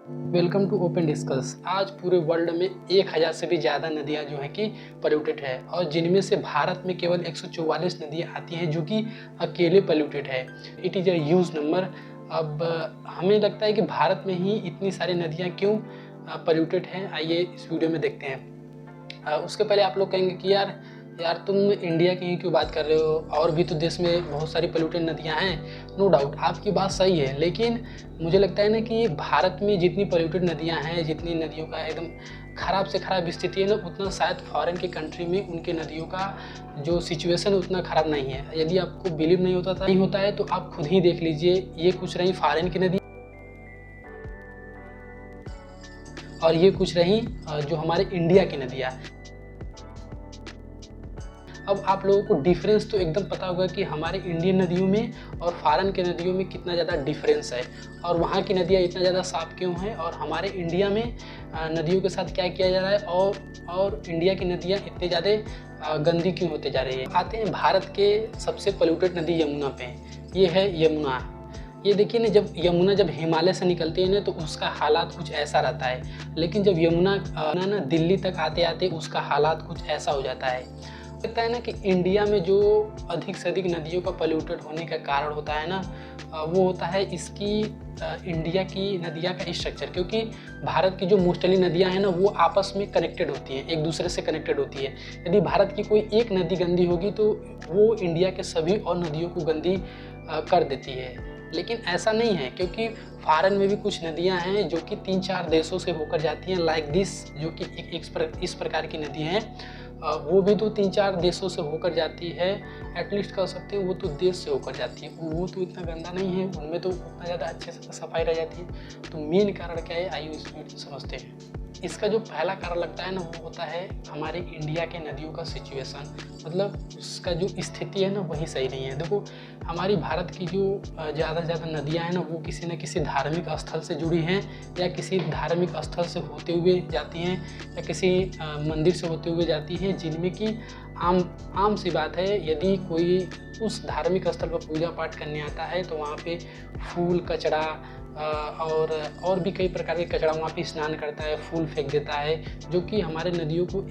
Welcome to open discuss. आज पूरे world में 1000 से भी ज़्यादा नदियाँ जो हैं कि पोल्यूटेड है और जिनमें से भारत में केवल 144 नदियाँ आती हैं जो कि अकेले पोल्यूटेड है। It is a huge number. अब हमें लगता है कि भारत में ही इतनी सारी नदियाँ क्यों पोल्यूटेड हैं, आइए इस वीडियो में देखते हैं। उसके पहले आप लोग कहेंगे कि यार यार तुम इंडिया की ही क्यों बात कर रहे हो, और भी तो देश में बहुत सारी पोल्यूटेड नदियां हैं। नो डाउट आपकी बात सही है, लेकिन मुझे लगता है ना कि भारत में जितनी पोल्यूटेड नदियां हैं, जितनी नदियों का एकदम ख़राब से ख़राब स्थिति है ना, उतना शायद फॉरेन की कंट्री में उनके नदियों का जो सिचुएशन है उतना ख़राब नहीं है। यदि आपको बिलीव नहीं होता है तो आप खुद ही देख लीजिए। ये कुछ रही फॉरेन की नदी और ये कुछ रही जो हमारे इंडिया की नदियाँ। अब आप लोगों को डिफरेंस तो एकदम पता होगा कि हमारे इंडियन नदियों में और फॉरेन के नदियों में कितना ज़्यादा डिफरेंस है, और वहाँ की नदियाँ इतना ज़्यादा साफ़ क्यों हैं, और हमारे इंडिया में नदियों के साथ क्या किया जा रहा है, और इंडिया की नदियाँ इतनी ज़्यादा गंदी क्यों होते जा रही है। आते हैं भारत के सबसे पोल्यूटेड नदी यमुना पे। ये है यमुना। ये देखिए ना, जब हिमालय से निकलती है ना तो उसका हालात कुछ ऐसा रहता है, लेकिन जब यमुना ना दिल्ली तक आते आते उसका हालात कुछ ऐसा हो जाता है। लगता है ना कि इंडिया में जो अधिक से अधिक नदियों का पोल्यूटेड होने का कारण होता है ना, वो होता है इसकी इंडिया की नदियाँ का स्ट्रक्चर। क्योंकि भारत की जो मोस्टली नदियाँ हैं ना वो आपस में कनेक्टेड होती हैं, एक दूसरे से कनेक्टेड होती है। यदि भारत की कोई एक नदी गंदी होगी तो वो इंडिया के सभी और नदियों को गंदी कर देती है। लेकिन ऐसा नहीं है, क्योंकि फॉरेन में भी कुछ नदियां हैं जो कि 3-4 देशों से होकर जाती हैं, लाइक दिस, जो कि इस प्रकार की नदी हैं। वो भी तो 3-4 देशों से होकर जाती है, एटलीस्ट कह सकते हैं वो तो देश से होकर जाती है। वो तो इतना गंदा नहीं है, उनमें तो उतना ज़्यादा अच्छे से सफाई रह जाती है। तो मेन कारण क्या है, आइए इस वीडियो समझते हैं। इसका जो पहला कारण लगता है ना वो होता है हमारे इंडिया के नदियों का सिचुएशन, मतलब उसका जो स्थिति है ना वही सही नहीं है। देखो, हमारी भारत की जो ज़्यादा से ज़्यादा नदियाँ हैं ना वो किसी न किसी धार्मिक स्थल से जुड़ी हैं, या किसी धार्मिक स्थल से होते हुए जाती हैं, या किसी मंदिर से होते हुए जाती हैं, जिनमें कि आम सी बात है, यदि कोई उस धार्मिक स्थल पर पूजा पाठ करने आता है तो वहाँ पे फूल कचरा और भी कई प्रकार के कचरा वहाँ पे स्नान करता है, फूल फेंक देता है, जो कि हमारे नदियों को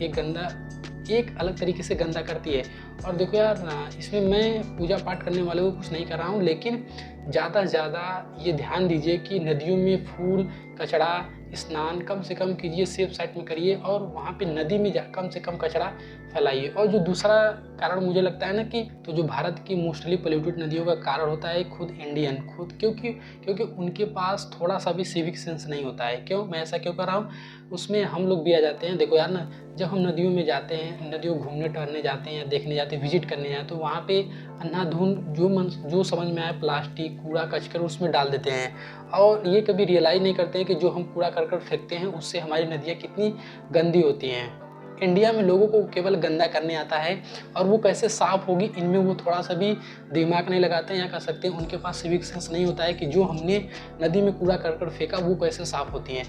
एक अलग तरीके से गंदा करती है। और देखो यार, इसमें मैं पूजा पाठ करने वाले को कुछ नहीं कर रहा हूँ, लेकिन ज़्यादा से ज़्यादा ये ध्यान दीजिए कि नदियों में फूल कचरा स्नान कम से कम कीजिए, सेफ साइड में करिए, और वहाँ पे नदी में कम से कम कचरा फैलाइए। और जो दूसरा कारण मुझे लगता है ना कि तो जो भारत की मोस्टली पोल्यूटेड नदियों का कारण होता है खुद इंडियन, क्योंकि उनके पास थोड़ा सा भी सिविक सेंस नहीं होता है। क्यों मैं ऐसा क्यों कर रहा हूँ, उसमें हम लोग भी आ जाते हैं। देखो यार ना, जब हम नदियों में जाते हैं, नदियों घूमने टहलने जाते हैं या देखने जाते हैं, विजिट करने जाते हैं, तो वहाँ पे अंधाधुंध जो समझ में आए प्लास्टिक कूड़ा कचकर उसमें डाल देते हैं, और ये कभी रियलाइज़ नहीं करते हैं कि जो हम कूड़ा करकट फेंकते हैं उससे हमारी नदियाँ कितनी गंदी होती हैं। इंडिया में लोगों को केवल गंदा करने आता है, और वो कैसे साफ़ होगी इनमें वो थोड़ा सा भी दिमाग नहीं लगाते हैं, या कह सकते हैं उनके पास सिविक सेंस नहीं होता है कि जो हमने नदी में कूड़ा करकट फेंका वो कैसे साफ़ होती हैं।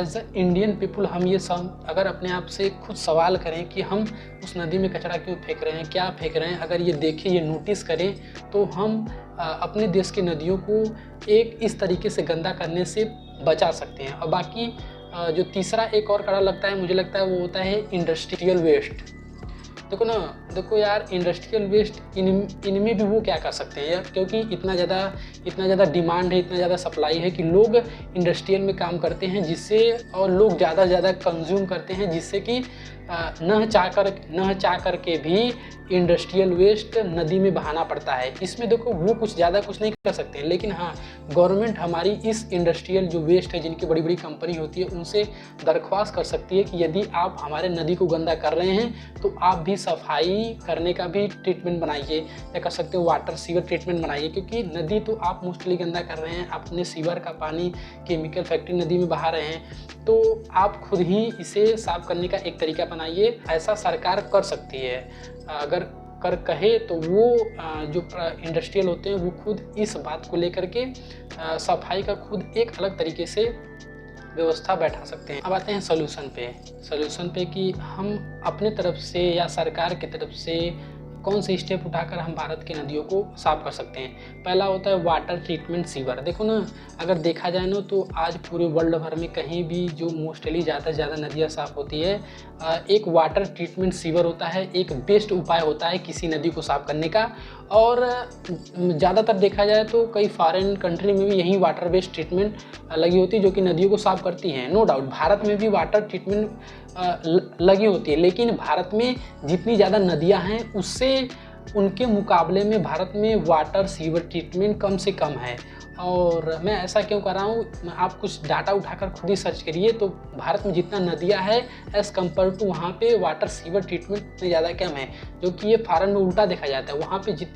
एज अ इंडियन पीपुल हम ये सब अगर अपने आप से खुद सवाल करें कि हम उस नदी में कचरा क्यों फेंक रहे हैं, क्या फेंक रहे हैं, अगर ये देखें, ये नोटिस करें, तो हम अपने देश की नदियों को एक इस तरीके से गंदा करने से बचा सकते हैं। और बाकी जो तीसरा एक और कारण लगता है, मुझे लगता है वो होता है इंडस्ट्रियल वेस्ट। देखो यार, इंडस्ट्रियल वेस्ट इनमें भी वो क्या कर सकते हैं यार, क्योंकि इतना ज़्यादा डिमांड है, इतना ज़्यादा सप्लाई है कि लोग इंडस्ट्रियल में काम करते हैं, जिससे और लोग ज़्यादा से ज़्यादा कंज्यूम करते हैं, जिससे कि न चाह कर के भी इंडस्ट्रियल वेस्ट नदी में बहाना पड़ता है। इसमें देखो वो कुछ नहीं कर सकते हैं, लेकिन हाँ, गवर्नमेंट हमारी इस इंडस्ट्रियल जो वेस्ट है, जिनकी बड़ी बड़ी कंपनी होती है, उनसे दरख्वास्त कर सकती है कि यदि आप हमारे नदी को गंदा कर रहे हैं तो आप भी सफाई करने का भी ट्रीटमेंट बनाइए, या कर सकते हो वाटर सीवर ट्रीटमेंट बनाइए। क्योंकि नदी तो आप मोस्टली गंदा कर रहे हैं, अपने सीवर का पानी केमिकल फैक्ट्री नदी में बहा रहे हैं, तो आप खुद ही इसे साफ करने का एक तरीका बनाइए। ऐसा सरकार कर सकती है, अगर कर कहे तो वो जो इंडस्ट्रियल होते हैं वो खुद इस बात को लेकर के सफाई का खुद एक अलग तरीके से व्यवस्था बैठा सकते हैं। अब आते हैं सॉल्यूशन पे कि हम अपने तरफ से या सरकार की तरफ से कौन से स्टेप उठाकर हम भारत की नदियों को साफ़ कर सकते हैं। पहला होता है वाटर ट्रीटमेंट सीवर। देखो ना, अगर देखा जाए ना तो आज पूरे वर्ल्ड भर में कहीं भी जो मोस्टली ज़्यादा से ज़्यादा नदियाँ साफ़ होती है, एक वाटर ट्रीटमेंट सीवर होता है, एक बेस्ट उपाय होता है किसी नदी को साफ़ करने का। और ज़्यादातर देखा जाए तो कई फॉरेन कंट्री में भी यही वाटर बेस्ड ट्रीटमेंट लगी होती है जो कि नदियों को साफ़ करती हैं। नो डाउट भारत में भी वाटर ट्रीटमेंट लगी होती है, लेकिन भारत में जितनी ज़्यादा नदियाँ हैं उससे उनके मुकाबले में भारत में वाटर सीवर ट्रीटमेंट कम से कम है। और मैं ऐसा क्यों कर रहा हूँ, आप कुछ डाटा उठाकर खुद ही सर्च करिए तो भारत में जितना नदियाँ है एज़ कम्पेयर टू वहाँ पे वाटर सीवर ट्रीटमेंट उतने ज़्यादा कम है, जो कि ये फॉरेन में उल्टा देखा जाता है।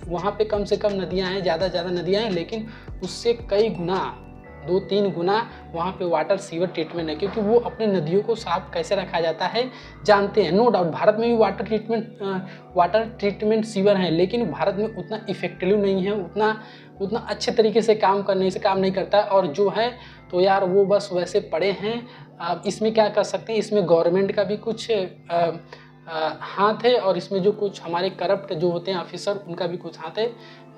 वहाँ पे कम से कम नदियाँ हैं, ज़्यादा नदियाँ हैं, लेकिन उससे कई गुना 2-3 गुना वहाँ पे वाटर सीवर ट्रीटमेंट है, क्योंकि वो अपने नदियों को साफ कैसे रखा जाता है जानते हैं। नो डाउट भारत में भी वाटर ट्रीटमेंट सीवर हैं, लेकिन भारत में उतना इफेक्टिव नहीं है, उतना अच्छे तरीके से काम नहीं करता। और जो है तो यार वो बस वैसे पड़े हैं। अब इसमें क्या कर सकते हैं, इसमें गवर्नमेंट का भी कुछ हाथ है, और इसमें जो कुछ हमारे करप्ट जो होते हैं ऑफिसर उनका भी कुछ हाथ है,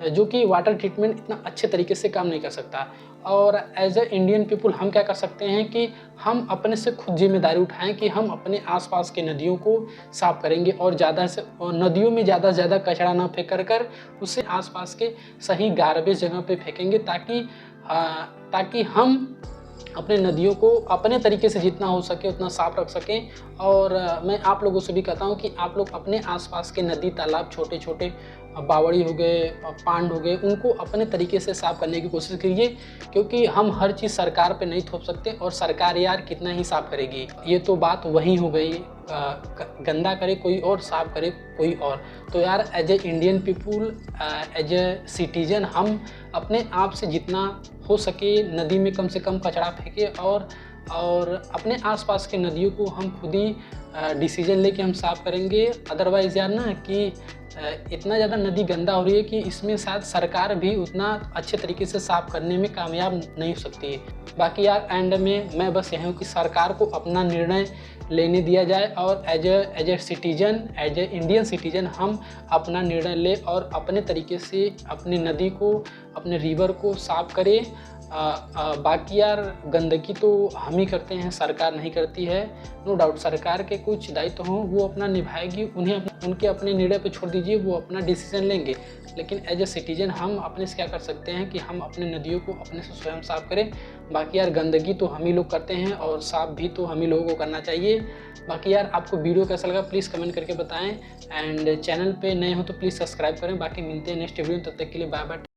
जो कि वाटर ट्रीटमेंट इतना अच्छे तरीके से काम नहीं कर सकता। और एज ए इंडियन पीपुल हम क्या कर सकते हैं कि हम अपने से खुद जिम्मेदारी उठाएं कि हम अपने आसपास के नदियों को साफ़ करेंगे और नदियों में ज़्यादा से ज़्यादा कचरा ना फेंक कर उसे आसपास के सही गार्बेज जगह पे फेंकेंगे, ताकि हम अपने नदियों को अपने तरीके से जितना हो सके उतना साफ रख सकें। और मैं आप लोगों से भी कहता हूं कि आप लोग अपने आसपास के नदी तालाब, छोटे छोटे बावड़ी हो गए, पांड हो गए, उनको अपने तरीके से साफ़ करने की कोशिश करिए, क्योंकि हम हर चीज़ सरकार पे नहीं थोप सकते और सरकार यार कितना ही साफ़ करेगी। ये तो बात वही हो गई, गंदा करे कोई और, साफ़ करे कोई और। तो यार as a Indian people, as a citizen, हम अपने आप से जितना हो सके नदी में कम से कम कचरा फेंके और अपने आसपास के नदियों को हम खुद ही डिसीजन लेके हम साफ़ करेंगे। अदरवाइज़ यार ना कि इतना ज़्यादा नदी गंदा हो रही है कि इसमें शायद सरकार भी उतना अच्छे तरीके से साफ़ करने में कामयाब नहीं हो सकती है। बाकी यार एंड में मैं बस यही हूँ कि सरकार को अपना निर्णय लेने दिया जाए और as a citizen, as a Indian citizen हम अपना निर्णय ले और अपने तरीके से अपनी नदी को, अपने रिवर को साफ़ करें। बाकी यार गंदगी तो हम ही करते हैं, सरकार नहीं करती है। नो डाउट सरकार के कुछ दायित्व हों वो अपना निभाएगी, उनके अपने निर्णय पे छोड़ दीजिए, वो अपना डिसीजन लेंगे। लेकिन एज ए सिटीजन हम अपने से क्या कर सकते हैं कि हम अपने नदियों को अपने से स्वयं साफ़ करें। बाकी यार गंदगी तो हम ही लोग करते हैं और साफ़ भी तो हम ही लोगों को करना चाहिए। बाकी यार आपको वीडियो कैसा लगा प्लीज़ कमेंट करके बताएं, एंड चैनल पे नए हो तो प्लीज़ सब्सक्राइब करें। बाकी मिलते हैं नेक्स्ट वीडियो, तब तक के लिए बाय बाय।